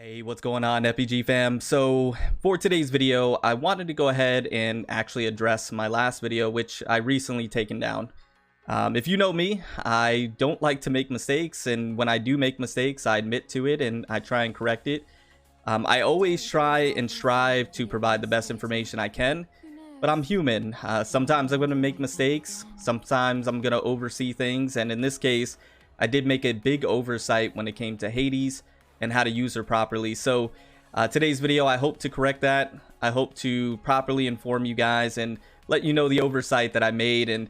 Hey, what's going on, FPG fam? So for today's video, I wanted to go ahead and actually address my last video, which I recently taken down. If you know me, I don't like to make mistakes, and when I do make mistakes, I admit to it and I try and correct it. I always try and strive to provide the best information I can, but I'm human. Sometimes I'm going to make mistakes, sometimes I'm going to oversee things, and in this case, I did make a big oversight when it came to Hades and how to use her properly. So today's video, I hope to correct that. I hope to properly inform you guys and let you know the oversight that I made. And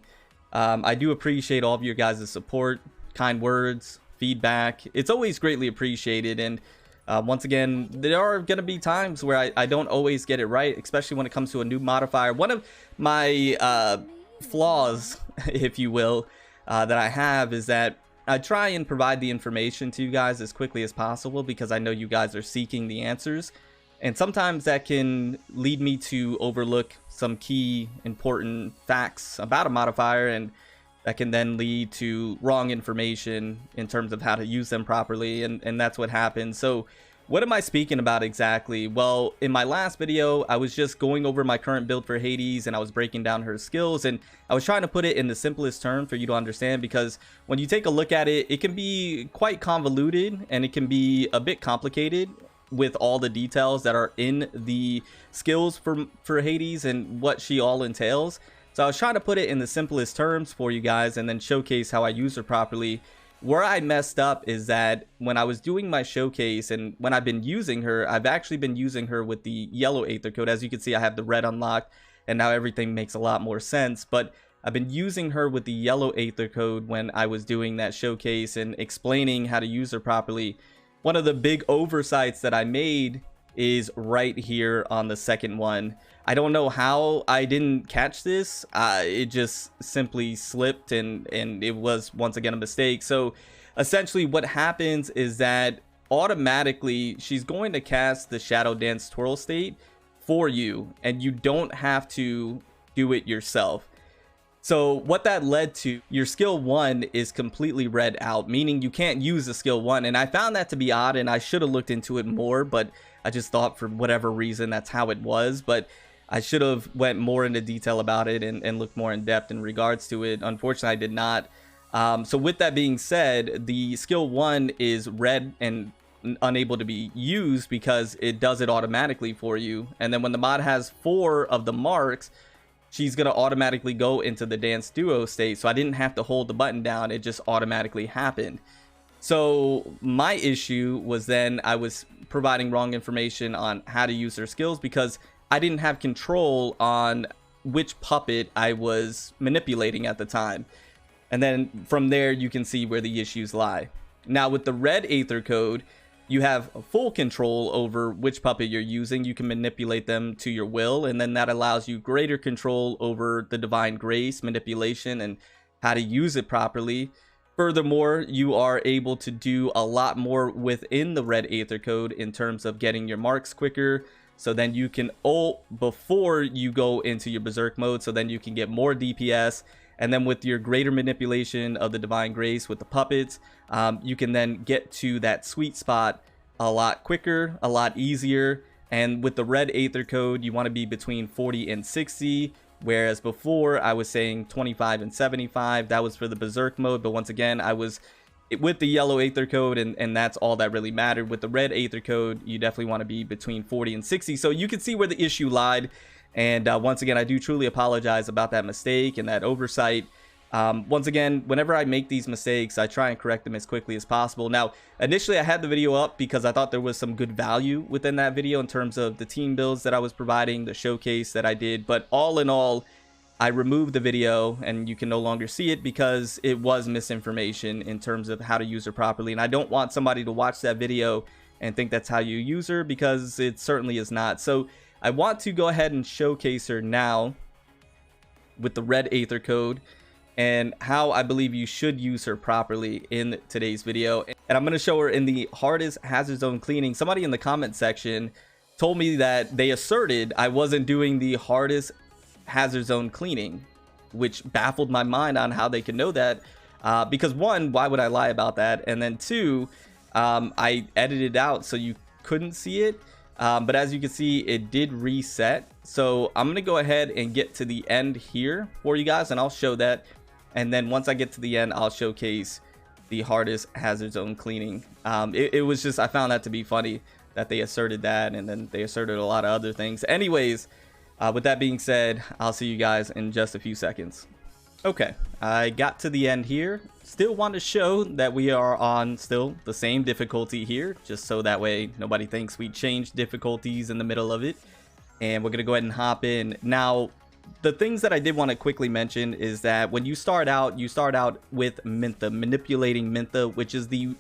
I do appreciate all of your guys' support, kind words, feedback. It's always greatly appreciated. And once again, there are going to be times where I don't always get it right, especially when it comes to a new modifier. One of my flaws, if you will, that I have is that I try and provide the information to you guys as quickly as possible because I know you guys are seeking the answers, and sometimes that can lead me to overlook some key important facts about a modifier, and that can then lead to wrong information in terms of how to use them properly, and that's what happens. So what am I speaking about exactly? Well, in my last video, I was just going over my current build for Hades and I was breaking down her skills, and I was trying to put it in the simplest term for you to understand, because when you take a look at it, it can be quite convoluted and it can be a bit complicated with all the details that are in the skills for Hades and what she all entails. So I was trying to put it in the simplest terms for you guys and then showcase how I use her properly. Where I messed up is that when I was doing my showcase and when I've been using her, I've actually been using her with the yellow Aether code. As you can see, I have the red unlocked and now everything makes a lot more sense. But I've been using her with the yellow Aether code when I was doing that showcase and explaining how to use her properly. One of the big oversights that I made is right here on the second one. I don't know how I didn't catch this. It just simply slipped and it was once again a mistake. So essentially what happens is that automatically she's going to cast the Shadow Dance Twirl state for you, and you don't have to do it yourself. So what that led to, your skill 1 is completely read out, meaning you can't use the skill 1. And I found that to be odd, and I should have looked into it more, but I just thought for whatever reason that's how it was. But I should have went more into detail about it and looked more in depth in regards to it. Unfortunately, I did not. So with that being said, the skill 1 is read and unable to be used because it does it automatically for you. And then when the mod has 4 of the marks, she's going to automatically go into the Dance Duo state. So I didn't have to hold the button down. It just automatically happened. So my issue was then I was providing wrong information on how to use her skills because I didn't have control on which puppet I was manipulating at the time. And then from there, you can see where the issues lie. Now with the red Aether code, you have full control over which puppet you're using. You can manipulate them to your will, and then that allows you greater control over the Divine Grace manipulation and how to use it properly. Furthermore, you are able to do a lot more within the red Aether code in terms of getting your marks quicker. So then you can ult before you go into your berserk mode, so then you can get more DPS. And then with your greater manipulation of the Divine Grace with the puppets, you can then get to that sweet spot a lot quicker, a lot easier. And with the red Aether code, you want to be between 40 and 60. Whereas before I was saying 25 and 75, that was for the berserk mode. But once again, I was with the yellow Aether code, and that's all that really mattered. With the red Aether code, you definitely want to be between 40 and 60. So you can see where the issue lied. And once again, I do truly apologize about that mistake and that oversight. Once again, whenever I make these mistakes, I try and correct them as quickly as possible. Now, initially I had the video up because I thought there was some good value within that video in terms of the team builds that I was providing, the showcase that I did. But all in all, I removed the video and you can no longer see it because it was misinformation in terms of how to use her properly. And I don't want somebody to watch that video and think that's how you use her, because it certainly is not. So I want to go ahead and showcase her now with the red Aether code and how I believe you should use her properly in today's video. And I'm going to show her in the hardest hazard zone cleaning. Somebody in the comment section told me that they asserted I wasn't doing the hardest hazard zone cleaning, which baffled my mind on how they could know that. Because one, why would I lie about that? And then two, I edited out so you couldn't see it. But as you can see, it did reset. So I'm going to go ahead and get to the end here for you guys, and I'll show that. And then once I get to the end, I'll showcase the hardest hazard zone cleaning. It was just, I found that to be funny that they asserted that, and then they asserted a lot of other things. Anyways, with that being said, I'll see you guys in just a few seconds. Okay, I got to the end here. Still want to show that we are on still the same difficulty here, just so that way nobody thinks we changed difficulties in the middle of it. And we're going to go ahead and hop in. Now, the things that I did want to quickly mention is that when you start out with Mintha, manipulating Mintha, which is the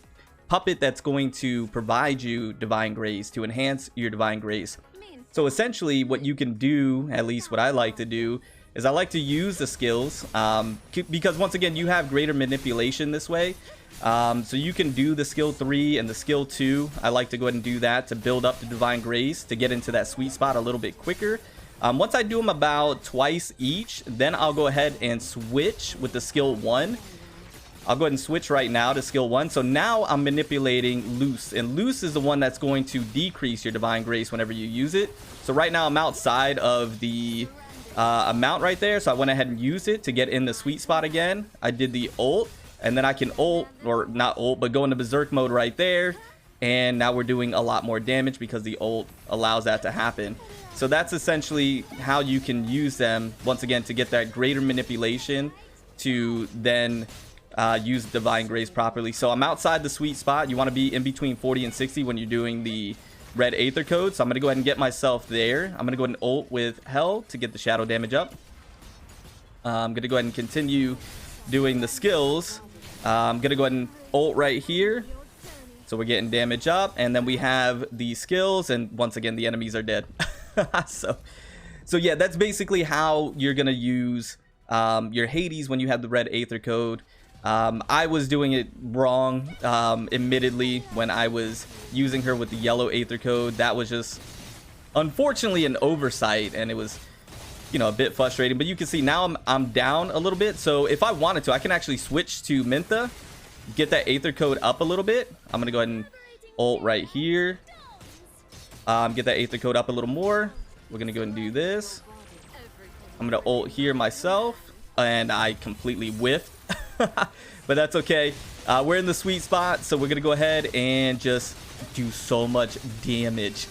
puppet that's going to provide you Divine Grace, to enhance your Divine Grace. So essentially what you can do, at least what I like to do, is I like to use the skills because once again you have greater manipulation this way. So you can do the skill 3 and the skill 2. I like to go ahead and do that to build up the Divine Grace to get into that sweet spot a little bit quicker. Once I do them about twice each, then I'll go ahead and switch with the skill 1. I'll go ahead and switch right now to skill 1. So now I'm manipulating Loose, and Loose is the one that's going to decrease your Divine Grace whenever you use it. So right now I'm outside of the amount right there, so I went ahead and used it to get in the sweet spot again. I did the ult, and then I can ult, or not ult, but go into berserk mode right there, and now we're doing a lot more damage because the ult allows that to happen. So that's essentially how you can use them once again to get that greater manipulation to then use Divine Grace properly. So I'm outside the sweet spot. You want to be in between 40 and 60 when you're doing the red Aether code. So I'm going to go ahead and get myself there. I'm going to go ahead and ult with Hell to get the shadow damage up. I'm going to go ahead and continue doing the skills. I'm going to go ahead and ult right here. So we're getting damage up, and then we have the skills, and once again the enemies are dead. so yeah, that's basically how you're going to use your Hades when you have the red Aether code. I was doing it wrong, admittedly, when I was using her with the yellow Aether code. That was just, unfortunately, an oversight, and it was, you know, a bit frustrating. But you can see now I'm down a little bit, so if I wanted to, I can actually switch to Mintha, get that Aether code up a little bit. I'm going to go ahead and ult right here. Get that Aether code up a little more. We're going to go ahead and do this. I'm going to ult here myself, and I completely whiffed. But that's okay. We're in the sweet spot, so we're gonna go ahead and just do so much damage.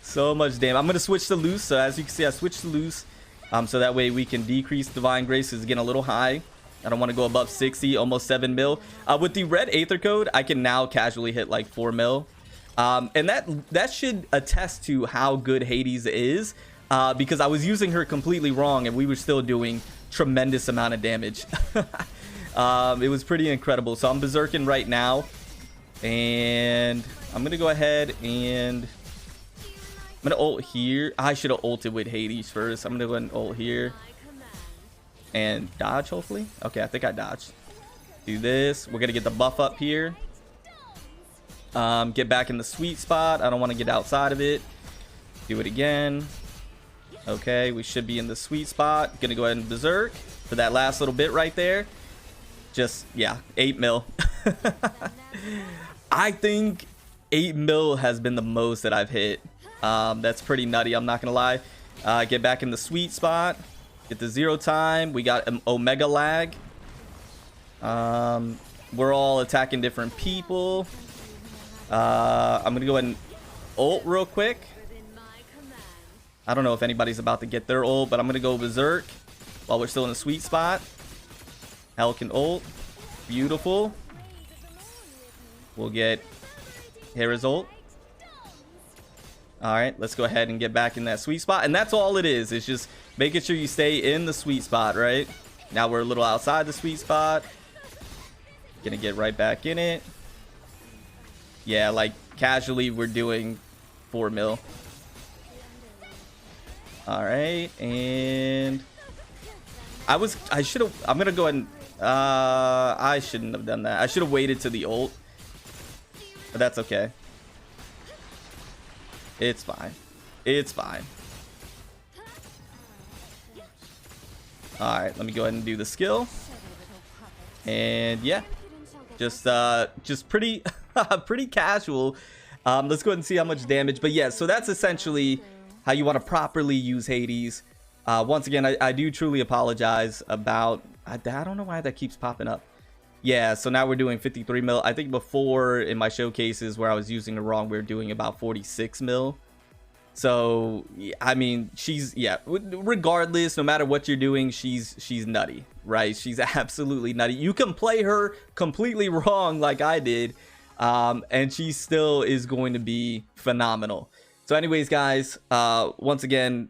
So much damage. I'm gonna switch to Loose. So as you can see, I switched to Loose, so that way we can decrease Divine Grace. It's getting a little high. I don't want to go above 60, almost 7 mil. With the red Aether code, I can now casually hit like 4 mil, and that should attest to how good Hades is, because I was using her completely wrong and we were still doing tremendous amount of damage. It was pretty incredible. So I'm berserking right now, and I'm gonna go ahead and I'm gonna ult here. I should have ulted with Hades first. I'm gonna go ahead and ult here and dodge, hopefully. Okay, I think I dodged. Do this. We're gonna get the buff up here, get back in the sweet spot. I don't want to get outside of it. Do it again. Okay, we should be in the sweet spot. Gonna go ahead and berserk for that last little bit right there. Just, yeah, 8 mil. I think 8 mil has been the most that I've hit. That's pretty nutty, I'm not gonna lie. Get back in the sweet spot. Get the 0 time. We got Omega lag. We're all attacking different people. I'm gonna go ahead and ult real quick. I don't know if anybody's about to get their ult, but I'm going to go berserk while we're still in the sweet spot. Hell can ult. Beautiful. We'll get Hera's ult. Alright, let's go ahead and get back in that sweet spot. And that's all it is. It's just making sure you stay in the sweet spot, right? Now we're a little outside the sweet spot. Gonna get right back in it. Yeah, like casually we're doing 4 mil. All right, and I'm gonna go ahead and I shouldn't have done that. I should have waited to the ult, but that's okay. It's fine. It's fine. All right, let me go ahead and do the skill. And yeah, just pretty pretty casual Let's go ahead and see how much damage. But yeah, so that's essentially how you want to properly use Hades. Once again, I do truly apologize about... I don't know why that keeps popping up. Yeah, so now we're doing 53 mil. I think before in my showcases where I was using it wrong, we were doing about 46 mil. So, I mean, she's... Yeah, regardless, no matter what you're doing, she's nutty, right? She's absolutely nutty. You can play her completely wrong like I did, and she still is going to be phenomenal. So anyways, guys, once again,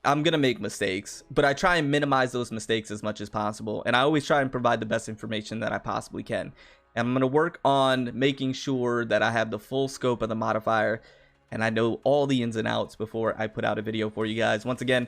I'm gonna make mistakes, but I try and minimize those mistakes as much as possible, and I always try and provide the best information that I possibly can. And I'm gonna work on making sure that I have the full scope of the modifier and I know all the ins and outs before I put out a video for you guys. Once again,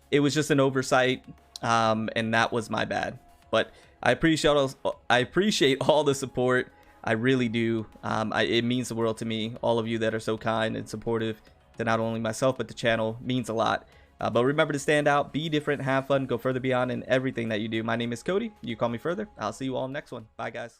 it was just an oversight, and that was my bad, but I appreciate all the support. I really do. It means the world to me. All of you that are so kind and supportive to not only myself but the channel means a lot. But remember to stand out, be different, have fun, go further beyond in everything that you do. My name is Cody. You call me further. I'll see you all next one. Bye, guys.